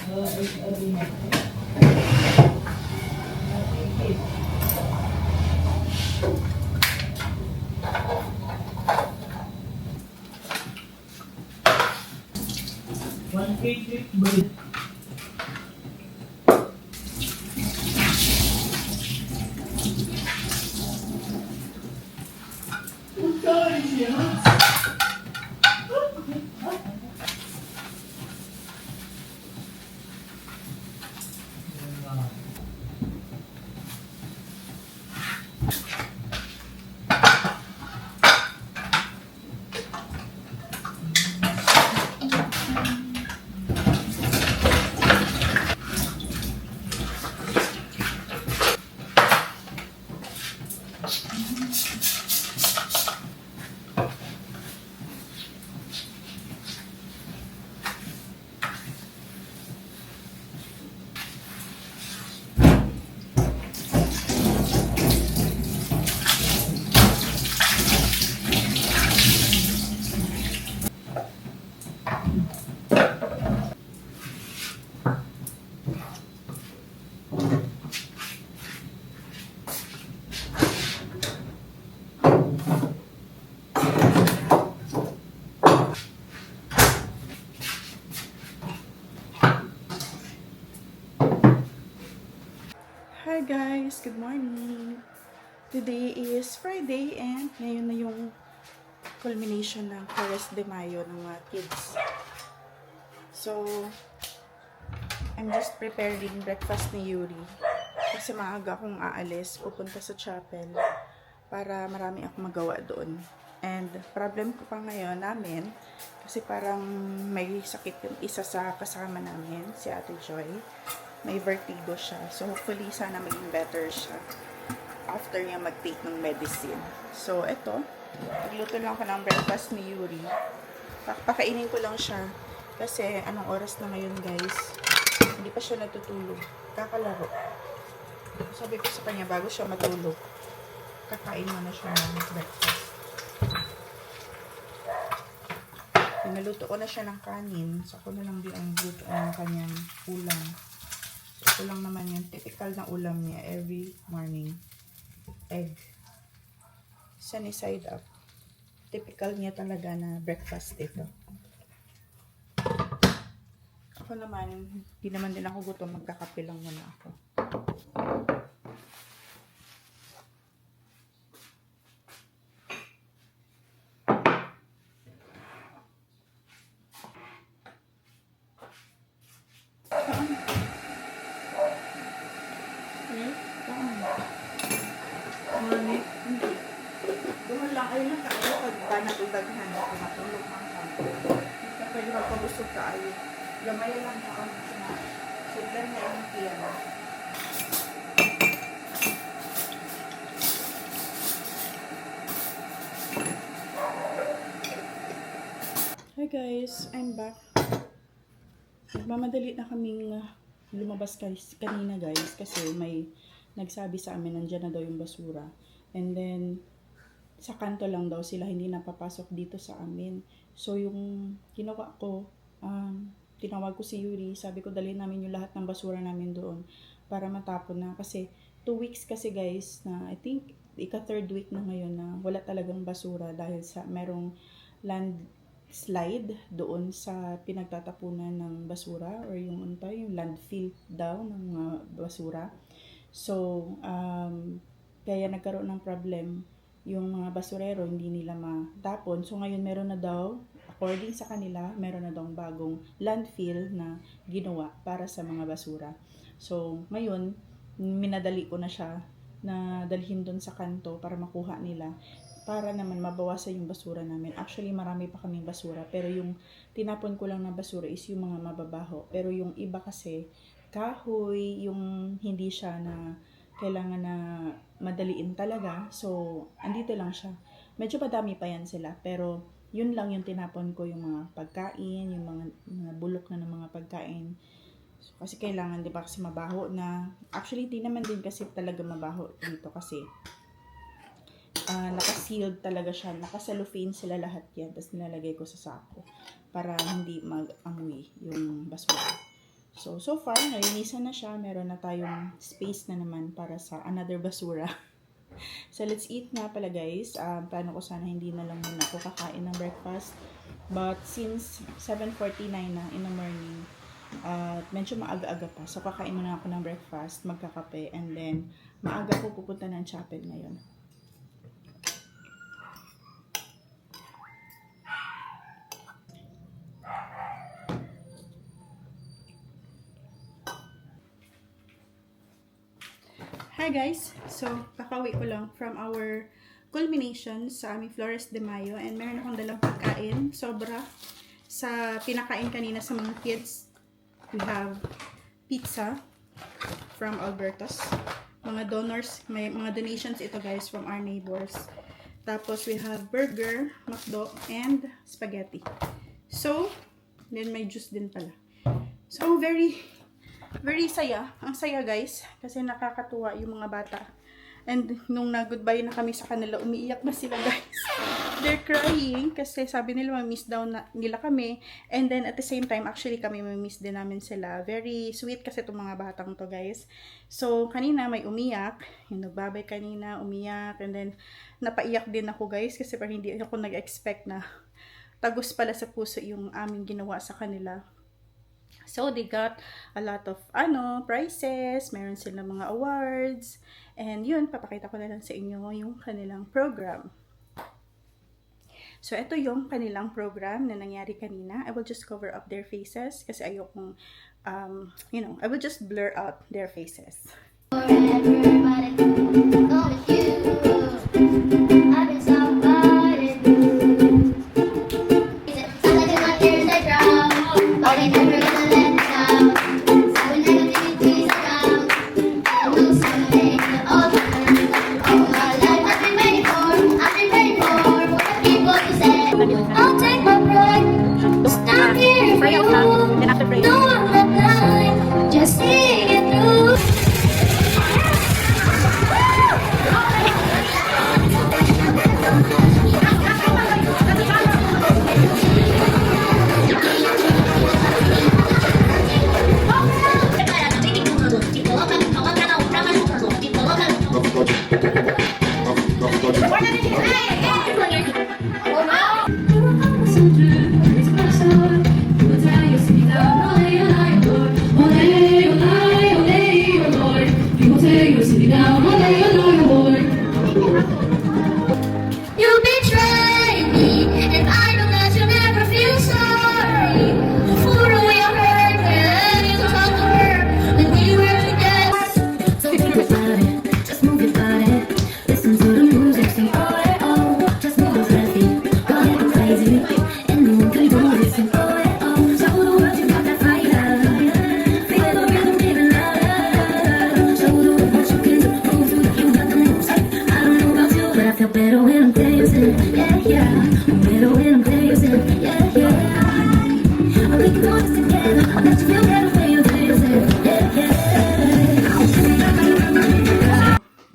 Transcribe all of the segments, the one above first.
One cake with Hi guys! Good morning! Today is Friday and ngayon na yung culmination ng Forest de Mayo ng mga kids. So, I'm just preparing breakfast ni Yuri. Kasi maaga akong aalis, pupunta sa chapel para marami akong magawa doon. And problem ko pa ngayon namin, kasi parang may sakit yung isa sa kasama namin, si Ate Joy. May vertigo siya. So, hopefully, sana maging better siya after niya mag-take ng medicine. So, eto. Nagluto lang ako ng breakfast ni Yuri. Pakainin ko lang siya. Kasi, anong oras na ngayon, guys? Hindi pa siya natutulog. Kakalaro. Sabi ko sa kanya, bago siya matulog, kakain mo na siya ng breakfast. Pinaluto ko na siya ng kanin. So, ako na lang din ang luto ng kanyang ulam. Ito lang naman yung typical na ulam niya every morning. Egg. Sunny side up. Typical niya talaga na breakfast ito. Ako naman, hindi naman din ako gutom. Magkakape lang muna ako. Doon lang, ayun lang kayo pag natudaghan ako matulog man ka. Hindi ka pwede magpabusog ka ayun. Gamay lang ako na sudlan na yung piano. Hi guys, I'm back. Nagmamadali na kaming lumabas kanina guys kasi may nagsabi sa amin nandiyan na daw yung basura. And then, sa kanto lang daw sila, hindi napapasok dito sa amin. So, yung ginawa ko, tinawag ko si Yuri, sabi ko dalhin namin yung lahat ng basura namin doon para matapon na. Kasi, 2 weeks kasi guys, na I think, ika-3rd week na ngayon na wala talagang basura dahil sa merong landslide doon sa pinagtatapunan ng basura or yung landfill daw ng basura. So, kaya nagkaroon ng problem yung mga basurero, hindi nila matapon. So, ngayon meron na daw, according sa kanila, meron na daw bagong landfill na ginawa para sa mga basura. So, ngayon, minadali ko na siya na dalhin doon sa kanto para makuha nila para naman mabawasan yung basura namin. Actually, marami pa kaming basura, pero yung tinapon ko lang na basura is yung mga mababaho. Pero yung iba kasi, kahoy, yung hindi siya na kailangan na madaliin talaga. So, andito lang siya. Medyo madami pa yan sila, pero yun lang yung tinapon ko, yung mga pagkain, yung mga bulok na ng mga pagkain. So, kasi kailangan, di ba, kasi mabaho na. Actually, di naman din kasi talaga mabaho dito kasi naka-sealed talaga siya. Naka-cellophane sila lahat yan. Tapos nilalagay ko sa sako para hindi mag-amoy yung basura. So far, nalinisan na siya. Meron na tayong space na naman para sa another basura. So, let's eat nga pala guys. Plano ko sana hindi na lang muna ako kakain ng breakfast. But since 7:49 na in the morning, medyo maaga-aga pa. So, kakain muna ako ng breakfast, magkakape, and then maaga ko pupunta ng chapel ngayon. Hi guys! So, kakauwi ko lang from our culmination sa aming Flores de Mayo, and meron akong dalang pagkain. Sobra sa pinakain kanina sa mga kids. We have pizza from Alberto's. Mga donors, may mga donations ito guys from our neighbors. Tapos we have burger, McDo, and spaghetti. So, then may juice din pala. So, very saya. Ang saya guys. Kasi nakakatuwa yung mga bata. And nung nag-goodbye na kami sa kanila, umiiyak na sila guys. They're crying kasi sabi nila ma-miss daw nila kami. And then at the same time, actually kami ma-miss din namin sila. Very sweet kasi itong mga batang to guys. So kanina may umiyak. Yung nagbabay kanina, umiyak. And then napaiyak din ako guys kasi parang hindi ako nag-expect na tagos pala sa puso yung aming ginawa sa kanila. So, they got a lot of, prizes, meron silang mga awards, and yun, papakita ko na lang sa inyo yung kanilang program. So, ito yung kanilang program na nangyari kanina. I will just cover up their faces, kasi ayokong, I will just blur out their faces.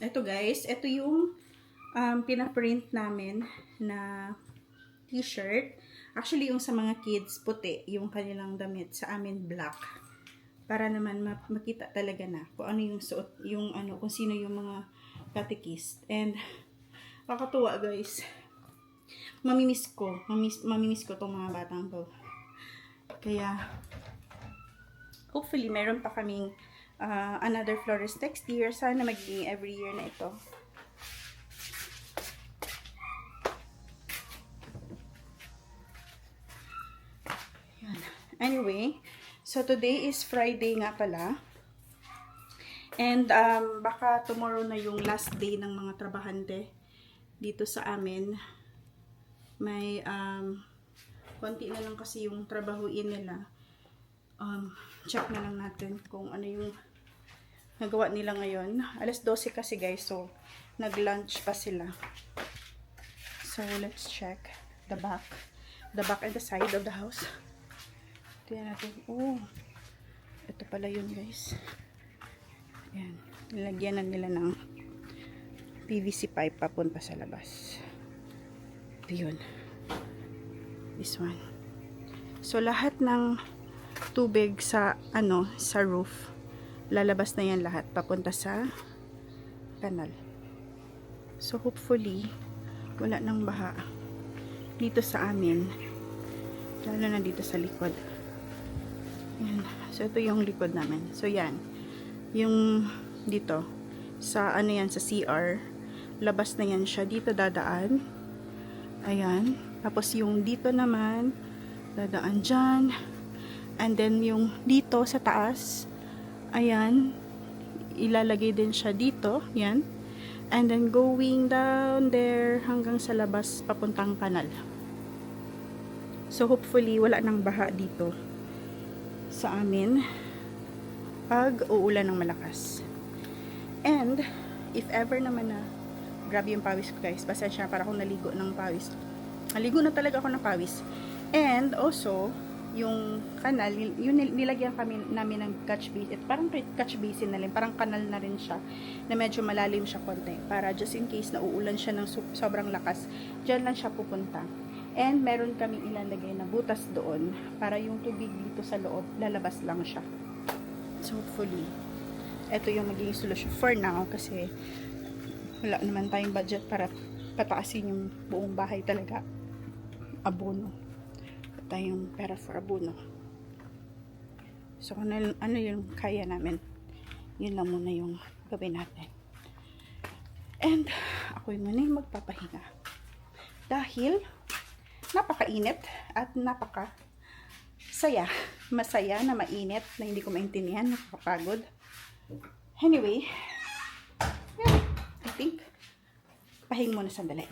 Ito guys, ito yung pinaprint namin na t-shirt. Actually, yung sa mga kids, puti. Yung kanilang damit. Sa amin, black. Para naman makita talaga na kung ano yung suot, kung sino yung mga catechist. And, kakatuwa guys. Mamimiss ko. Mamimiss ko tong mga batang to. Kaya, hopefully, meron pa kaming another Flores next year. Sana magiging every year na ito. Anyway, so today is Friday nga pala. And baka tomorrow na yung last day ng mga trabahante dito sa amin. May konti na lang kasi yung trabahuin nila. Check na lang natin kung ano yung nagawa nila ngayon. Alas 12 kasi guys, so nag-lunch pa sila. So let's check the back and the side of the house. Tingnan natin. Oh, ito pala yun guys. Ayan. Nilagyan na nila ng PVC pipe papunta sa labas. Ito yun. This one. So, lahat ng tubig sa sa roof. Lalabas na yan lahat papunta sa kanal. So hopefully wala nang baha dito sa amin, lalo na dito sa likod. Yan. So ito yung likod namin. So yan, yung dito sa yan, sa CR, labas na yan siya, dito dadaan. Ayan. Tapos yung dito naman dadaan dyan. And then yung dito sa taas, ayan, ilalagay din siya dito, yan. And then going down there hanggang sa labas papuntang kanal. So hopefully wala nang baha dito sa amin pag uulan ng malakas. And if ever naman na grabe yung pawis ko guys, pasensya para akong naligo ng pawis. Naligo na talaga ako ng pawis. And also yung kanal, yun nilagyan namin ng catch basin. Parang catch basin na rin, parang kanal na rin siya, na medyo malalim siya konti, para just in case na uulan siya ng sobrang lakas, dyan lang siya pupunta. And meron kaming ilalagay na butas doon, para yung tubig dito sa loob, lalabas lang siya. So hopefully, ito yung magiging solusyon for now, kasi wala naman tayong budget para pataasin yung buong bahay talaga. Abono tayong pera for abono. So ano yung kaya namin, yun lang muna yung gawin natin. And ako yung muna yung magpapahinga dahil napakainit at masaya na mainit, na hindi ko maintindihan, nakakapagod. Anyway, I think pahinga muna sandali.